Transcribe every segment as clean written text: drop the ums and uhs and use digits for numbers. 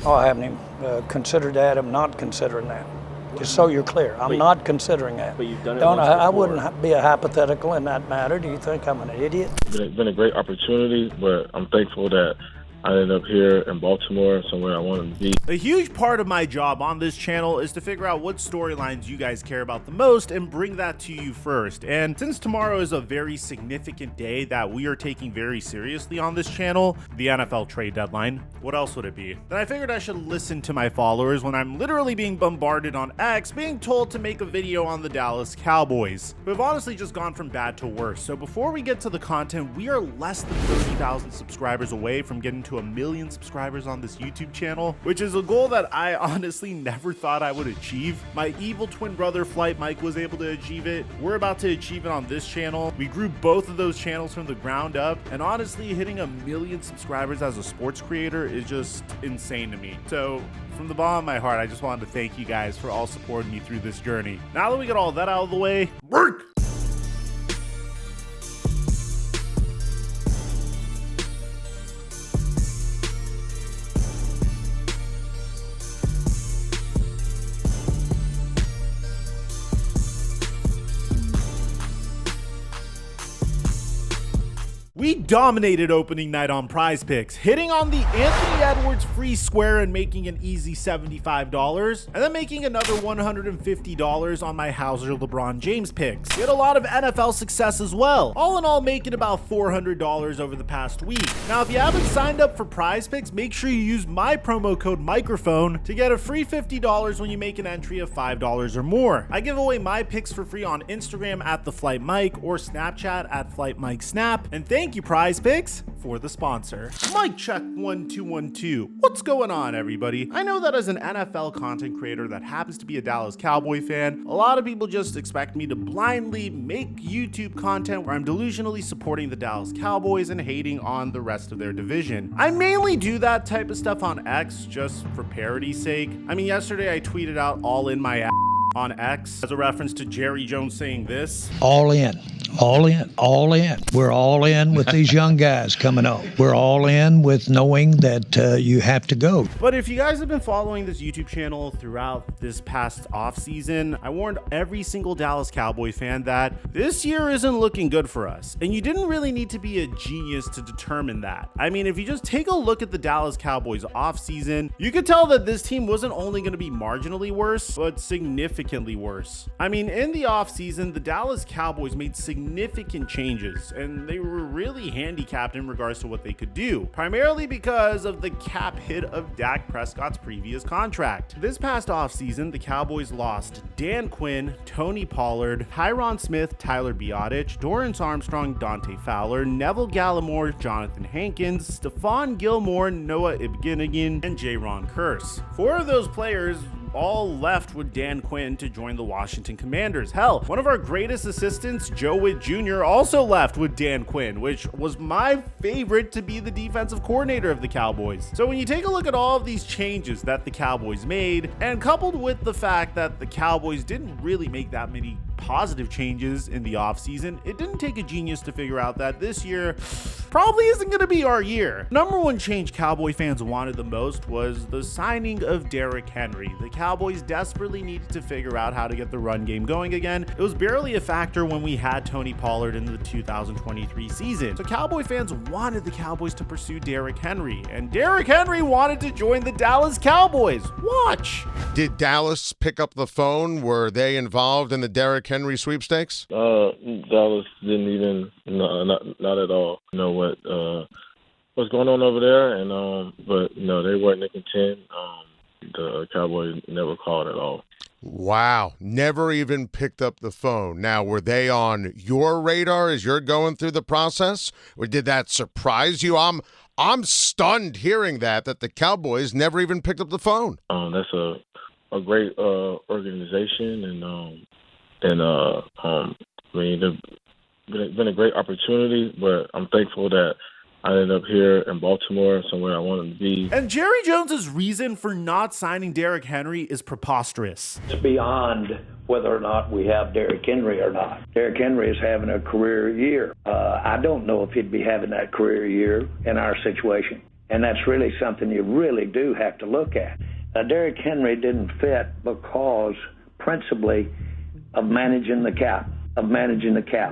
Oh, I haven't even considered that. I'm not considering that. Just so you're clear, I'm not considering that. But you've done it Don't once I before. wouldn't be a hypothetical in that matter. Do you think I'm an idiot? It's been a great opportunity, but I'm thankful that I ended up here in Baltimore, somewhere I wanted to be. A huge part of my job on this channel is to figure out what storylines you guys care about the most and bring that to you first. And since tomorrow is a very significant day that we are taking very seriously on this channel, the NFL trade deadline, what else would it be? Then I figured I should listen to my followers when I'm literally being bombarded on X, being told to make a video on the Dallas Cowboys, who have honestly just gone from bad to worse. So before we get to the content, we are less than 30,000 subscribers away from getting to 1 million subscribers on this YouTube channel, which is a goal that I honestly never thought I would achieve. My evil twin brother Flight Mike was able to achieve it. We're about to achieve it on this channel. We grew both of those channels from the ground up, and honestly hitting 1 million subscribers as a sports creator is just insane to me. So from the bottom of my heart, I just wanted to thank you guys for all supporting me through this journey. Now that we got all that out of the way, work! We dominated opening night on Prize Picks, hitting on the Anthony Edwards free square and making an easy $75, and then making another $150 on my Hauser LeBron James picks. We had a lot of NFL success as well, all in all making about $400 over the past week. Now, if you haven't signed up for Prize Picks, make sure you use my promo code Mikerophone to get a free $50 when you make an entry of $5 or more. I give away my picks for free on Instagram at @TheFlightMike or Snapchat at FlightMikeSnap, and thank you, Prize Picks, for the sponsor. Mic check 1 2 1 2. What's going on, everybody? I know that as an NFL content creator that happens to be a Dallas Cowboy fan, a lot of people just expect me to blindly make YouTube content where I'm delusionally supporting the Dallas Cowboys and hating on the rest of their division. I mainly do that type of stuff on X just for parody's sake. I mean, yesterday I tweeted out "all in my ass" on X as a reference to Jerry Jones saying this. All in. All in, all in. We're all in with these young guys coming up. We're all in with knowing that you have to go. But if you guys have been following this YouTube channel throughout this past offseason, I warned every single Dallas Cowboy fan that this year isn't looking good for us. And you didn't really need to be a genius to determine that. I mean, if you just take a look at the Dallas Cowboys offseason, you could tell that this team wasn't only going to be marginally worse, but significantly worse. I mean, in the offseason, the Dallas Cowboys made significant changes, and they were really handicapped in regards to what they could do, primarily because of the cap hit of Dak Prescott's previous contract. This past offseason, the Cowboys lost Dan Quinn, Tony Pollard, Tyron Smith, Tyler Biadasz, Dorrance Armstrong, Dante Fowler, Neville Gallimore, Jonathan Hankins, Stephon Gilmore, Noah Ibginigan, and Jaron Kearse. 4 of those players all left with Dan Quinn to join the Washington Commanders. Hell, one of our greatest assistants, Joe Witt Jr., also left with Dan Quinn, which was my favorite to be the defensive coordinator of the Cowboys. So when you take a look at all of these changes that the Cowboys made, and coupled with the fact that the Cowboys didn't really make that many positive changes in the offseason, it didn't take a genius to figure out that this year probably isn't going to be our year. Number one change Cowboy fans wanted the most was the signing of Derrick Henry. The Cowboys desperately needed to figure out how to get the run game going again. It was barely a factor when we had Tony Pollard in the 2023 season. So Cowboy fans wanted the Cowboys to pursue Derrick Henry, and Derrick Henry wanted to join the Dallas Cowboys. Watch! Did Dallas pick up the phone? Were they involved in the Derrick Henry sweepstakes? Dallas didn't even, not at all, know what's going on over there, and but they weren't in content. The Cowboys never called at all. Wow, never even picked up the phone. Now, were they on your radar as you're going through the process, or did that surprise you? I'm stunned hearing that the Cowboys never even picked up the phone. That's a great organization, I mean, it's been a great opportunity, but I'm thankful that I ended up here in Baltimore, somewhere I wanted to be. And Jerry Jones's reason for not signing Derrick Henry is preposterous. It's beyond whether or not we have Derrick Henry or not. Derrick Henry is having a career year. I don't know if he'd be having that career year in our situation. And that's really something you really do have to look at. Derrick Henry didn't fit because principally of managing the cap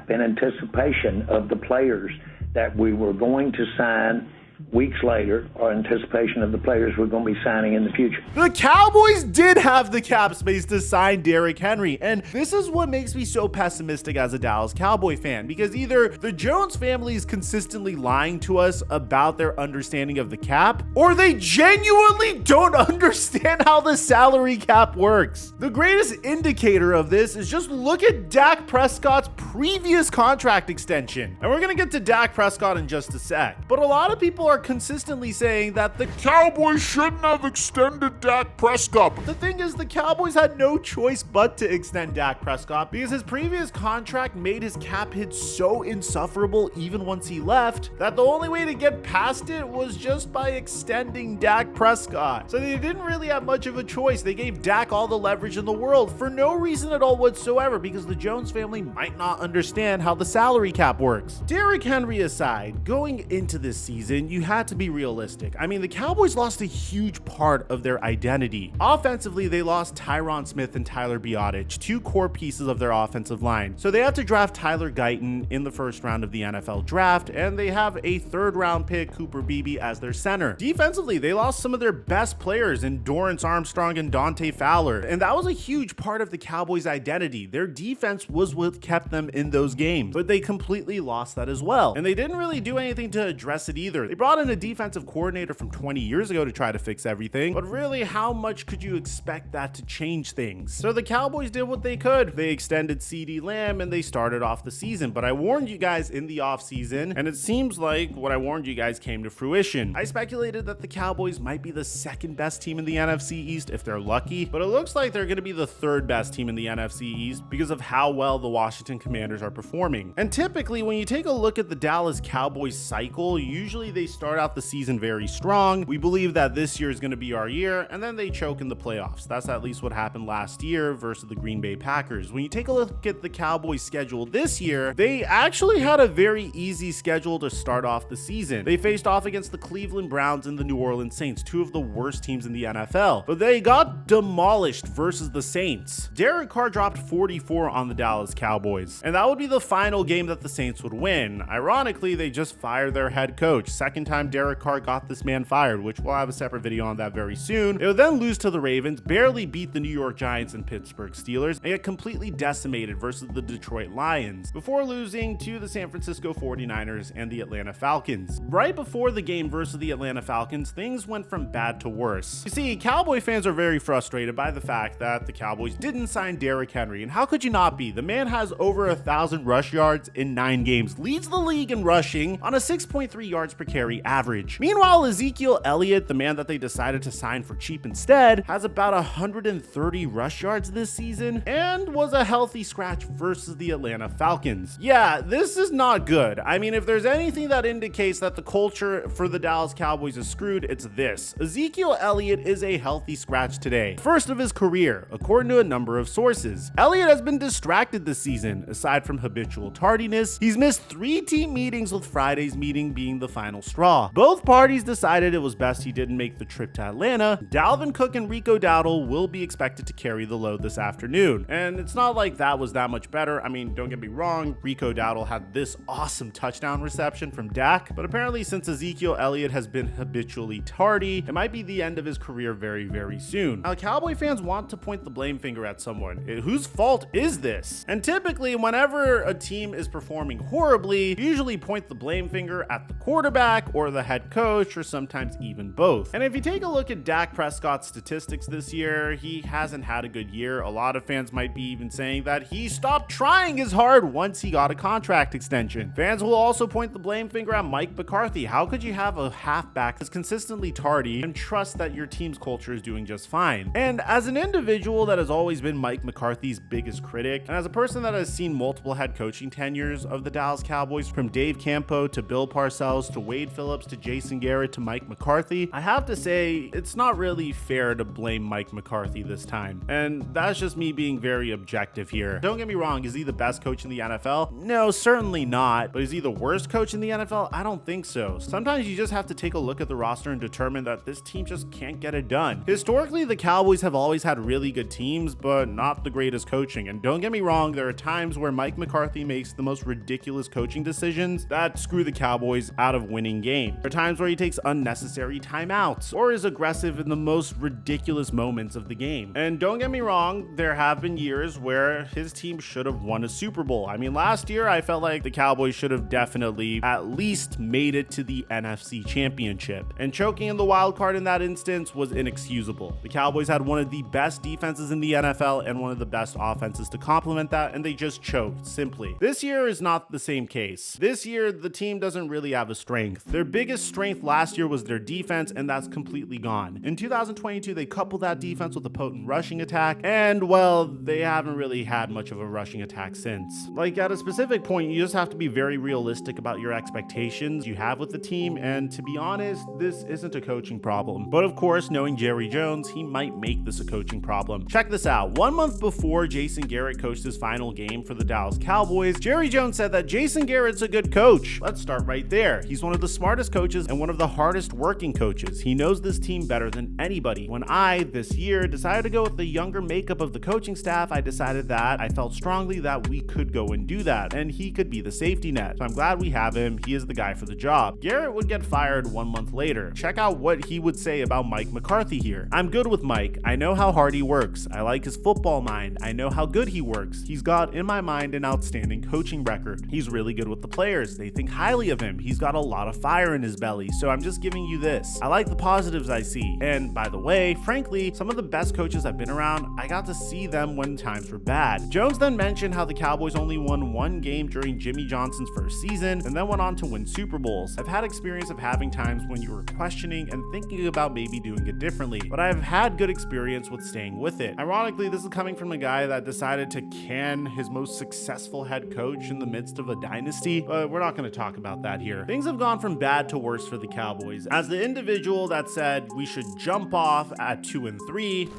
in anticipation of the players that we were going to sign weeks later, or anticipation of the players we're going to be signing in the future. The Cowboys did have the cap space to sign Derrick Henry, and this is what makes me so pessimistic as a Dallas Cowboy fan, because either the Jones family is consistently lying to us about their understanding of the cap, or they genuinely don't understand how the salary cap works. The greatest indicator of this is just look at Dak Prescott's previous contract extension, and we're going to get to Dak Prescott in just a sec, but a lot of people are consistently saying that the Cowboys shouldn't have extended Dak Prescott. The thing is, the Cowboys had no choice but to extend Dak Prescott because his previous contract made his cap hit so insufferable even once he left that the only way to get past it was just by extending Dak Prescott. So they didn't really have much of a choice. They gave Dak all the leverage in the world for no reason at all whatsoever, because the Jones family might not understand how the salary cap works. Derrick Henry aside, going into this season, you had to be realistic. I mean, the Cowboys lost a huge part of their identity. Offensively, they lost Tyron Smith and Tyler Biadasz, two core pieces of their offensive line. So they had to draft Tyler Guyton in the first round of the NFL draft, and they have a third-round pick, Cooper Beebe, as their center. Defensively, they lost some of their best players in Dorrance Armstrong and Dante Fowler, and that was a huge part of the Cowboys' identity. Their defense was what kept them in those games, but they completely lost that as well. And they didn't really do anything to address it either. They brought in a defensive coordinator from 20 years ago to try to fix everything, but really, how much could you expect that to change things? So the Cowboys did what they could. They extended CeeDee Lamb and they started off the season, but I warned you guys in the offseason, and it seems like what I warned you guys came to fruition. I speculated that the Cowboys might be the second best team in the NFC East if they're lucky, but it looks like they're going to be the third best team in the NFC East because of how well the Washington Commanders are performing. And typically, when you take a look at the Dallas Cowboys cycle, usually they start out the season very strong. We believe that this year is going to be our year, and then they choke in the playoffs. That's at least what happened last year versus the Green Bay Packers. When you take a look at the Cowboys schedule this year, they actually had a very easy schedule to start off the season. They faced off against the Cleveland Browns and the New Orleans Saints, two of the worst teams in the NFL, but they got demolished versus the Saints. Derek Carr dropped 44 on the Dallas Cowboys, and that would be the final game that the Saints would win. Ironically, they just fired their head coach. Second time Derek Carr got this man fired, which we'll have a separate video on that very soon. They would then lose to the Ravens, barely beat the New York Giants and Pittsburgh Steelers, and get completely decimated versus the Detroit Lions, before losing to the San Francisco 49ers and the Atlanta Falcons. Right before the game versus the Atlanta Falcons, things went from bad to worse. You see, Cowboy fans are very frustrated by the fact that the Cowboys didn't sign Derrick Henry, and how could you not be? The man has over 1,000 rush yards in 9 games, leads the league in rushing on a 6.3 yards per carry average. Meanwhile, Ezekiel Elliott, the man that they decided to sign for cheap instead, has about 130 rush yards this season and was a healthy scratch versus the Atlanta Falcons. Yeah, this is not good. I mean, if there's anything that indicates that the culture for the Dallas Cowboys is screwed, it's this. Ezekiel Elliott is a healthy scratch today, first of his career, according to a number of sources. Elliott has been distracted this season. Aside from habitual tardiness, he's missed 3 team meetings, with Friday's meeting being the final straw. Both parties decided it was best he didn't make the trip to Atlanta. Dalvin Cook and Rico Dowdle will be expected to carry the load this afternoon, and it's not like that was that much better. I mean, don't get me wrong, Rico Dowdle had this awesome touchdown reception from Dak, but apparently since Ezekiel Elliott has been habitually tardy, it might be the end of his career very, very soon. Now, Cowboy fans want to point the blame finger at someone. Whose fault is this? And typically, whenever a team is performing horribly, you usually point the blame finger at the quarterback or the head coach, or sometimes even both. And if you take a look at Dak Prescott's statistics this year, he hasn't had a good year. A lot of fans might be even saying that he stopped trying as hard once he got a contract extension. Fans will also point the blame finger at Mike McCarthy. How could you have a halfback that's consistently tardy and trust that your team's culture is doing just fine? And as an individual that has always been Mike McCarthy's biggest critic, and as a person that has seen multiple head coaching tenures of the Dallas Cowboys, from Dave Campo to Bill Parcells to Wade Phillips Phillips to Jason Garrett to Mike McCarthy, I have to say it's not really fair to blame Mike McCarthy this time. And that's just me being very objective here. Don't get me wrong, is he the best coach in the NFL? No, certainly not. But is he the worst coach in the NFL? I don't think so. Sometimes you just have to take a look at the roster and determine that this team just can't get it done. Historically, the Cowboys have always had really good teams, but not the greatest coaching. And don't get me wrong, there are times where Mike McCarthy makes the most ridiculous coaching decisions that screw the Cowboys out of winning games. There are times where he takes unnecessary timeouts or is aggressive in the most ridiculous moments of the game. And don't get me wrong, there have been years where his team should have won a Super Bowl. I mean, last year I felt like the Cowboys should have definitely at least made it to the NFC Championship. And choking in the wild card in that instance was inexcusable. The Cowboys had one of the best defenses in the NFL and one of the best offenses to complement that, and they just choked, simply. This year is not the same case. This year, the team doesn't really have a strength. Their biggest strength last year was their defense, and that's completely gone. In 2022, they coupled that defense with a potent rushing attack, and, well, they haven't really had much of a rushing attack since. Like, at a specific point, you just have to be very realistic about your expectations you have with the team, and to be honest, this isn't a coaching problem. But of course, knowing Jerry Jones, he might make this a coaching problem. Check this out. 1 month before Jason Garrett coached his final game for the Dallas Cowboys, Jerry Jones said that Jason Garrett's a good coach. Let's start right there. He's one of the smartest coaches and one of the hardest working coaches. He knows this team better than anybody. When I, this year, decided to go with the younger makeup of the coaching staff, I decided that I felt strongly that we could go and do that, and he could be the safety net. So I'm glad we have him. He is the guy for the job. Garrett would get fired 1 month later. Check out what he would say about Mike McCarthy here. I'm good with Mike. I know how hard he works. I like his football mind. I know how good he works. He's got, in my mind, an outstanding coaching record. He's really good with the players. They think highly of him. He's got a lot of fire in his belly. So I'm just giving you this. I like the positives I see. And by the way, frankly, some of the best coaches I've been around, I got to see them when times were bad. Jones then mentioned how the Cowboys only won one game during Jimmy Johnson's first season and then went on to win Super Bowls. I've had experience of having times when you were questioning and thinking about maybe doing it differently, but I've had good experience with staying with it. Ironically, this is coming from a guy that decided to can his most successful head coach in the midst of a dynasty, but we're not going to talk about that here. Things have gone from bad to worse for the Cowboys. As the individual that said we should jump off at 2-3,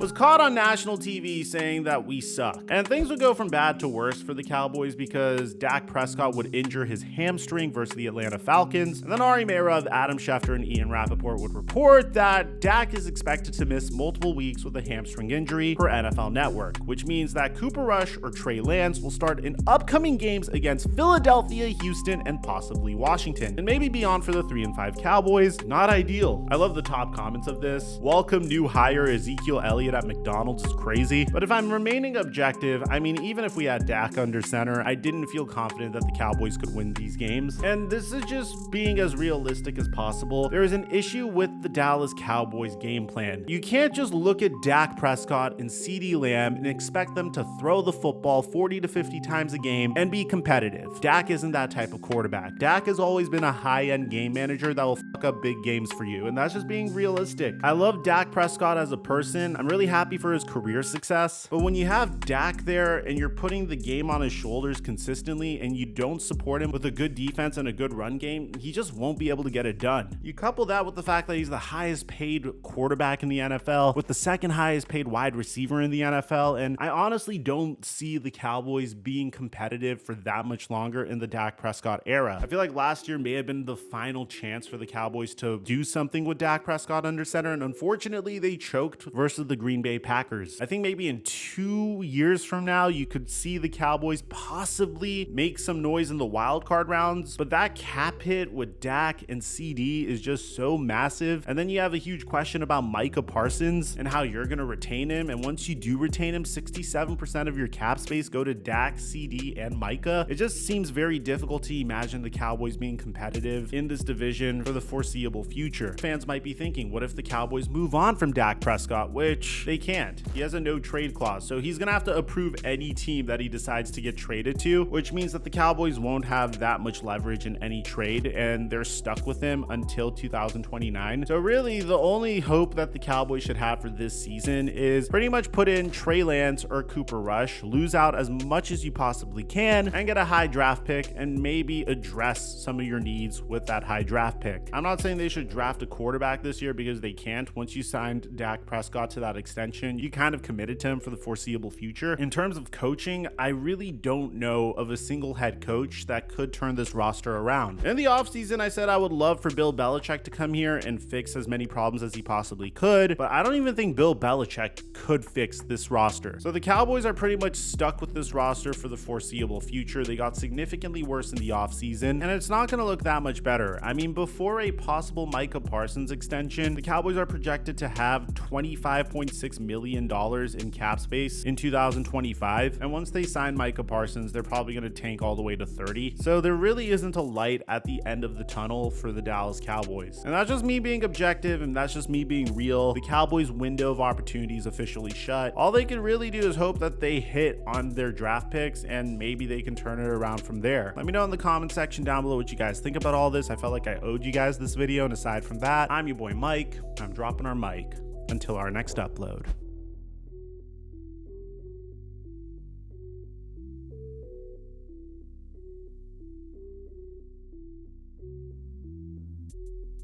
was caught on national TV saying that we suck. And things would go from bad to worse for the Cowboys because Dak Prescott would injure his hamstring versus the Atlanta Falcons. And then Ari Meirov, Adam Schefter, and Ian Rappaport would report that Dak is expected to miss multiple weeks with a hamstring injury per NFL Network, which means that Cooper Rush or Trey Lance will start in upcoming games against Philadelphia, Houston, and possibly Washington, and maybe beyond for the 3-5 Cowboys. Not ideal. I love the top comments of this. Welcome new hire Ezekiel Elliott at McDonald's is crazy. But if I'm remaining objective, I mean, even if we had Dak under center, I didn't feel confident that the Cowboys could win these games. And this is just being as realistic as possible. There is an issue with the Dallas Cowboys game plan. You can't just look at Dak Prescott and CeeDee Lamb and expect them to throw the football 40 to 50 times a game and be competitive. Dak isn't that type of quarterback. Dak has always been a high-end game manager that will fuck up big games for you, and that's just being realistic. I love Dak Prescott as a person. I'm really happy for his career success, but when you have Dak there and you're putting the game on his shoulders consistently and you don't support him with a good defense and a good run game, he just won't be able to get it done. You couple that with the fact that he's the highest paid quarterback in the NFL, with the second highest paid wide receiver in the NFL, and I honestly don't see the Cowboys being competitive for that much longer in the Dak Prescott era. I feel like last year may have been the final chance for the Cowboys to do something with Dak Prescott under center, and unfortunately they choked versus the Green Bay Packers. I think maybe in 2 years from now, you could see the Cowboys possibly make some noise in the wild card rounds, but that cap hit with Dak and CD is just so massive. And then you have a huge question about Micah Parsons and how you're going to retain him. And once you do retain him, 67% of your cap space go to Dak, CD, and Micah. It just seems very difficult to imagine the Cowboys being competitive in this division for the foreseeable future. Fans might be thinking, what if the Cowboys move on from Dak Prescott, which which they can't. He has a no trade clause, so he's gonna have to approve any team that he decides to get traded to, which means that the Cowboys won't have that much leverage in any trade, and they're stuck with him until 2029. So really, the only hope that the Cowboys should have for this season is pretty much put in Trey Lance or Cooper Rush, lose out as much as you possibly can, and get a high draft pick, and maybe address some of your needs with that high draft pick. I'm not saying they should draft a quarterback this year, because they can't. Once you signed Dak Prescott to that extension, you kind of committed to him for the foreseeable future. In terms of coaching, I really don't know of a single head coach that could turn this roster around. In the offseason, I said I would love for Bill Belichick to come here and fix as many problems as he possibly could, but I don't even think Bill Belichick could fix this roster. So the Cowboys are pretty much stuck with this roster for the foreseeable future. They got significantly worse in the offseason, and it's not going to look that much better. I mean, before a possible Micah Parsons extension, the Cowboys are projected to have $25.6 million in cap space in 2025, and once they sign Micah Parsons, they're probably going to tank all the way to 30. So there really isn't a light at the end of the tunnel for the Dallas Cowboys. And that's just me being objective, and that's just me being real. The Cowboys' window of opportunity is officially shut. All they can really do is hope that they hit on their draft picks, and maybe they can turn it around from there. Let me know in the comment section down below what you guys think about all this. I felt like I owed you guys this video, and aside from that, I'm your boy Mike. I'm dropping our mic. Until our next upload.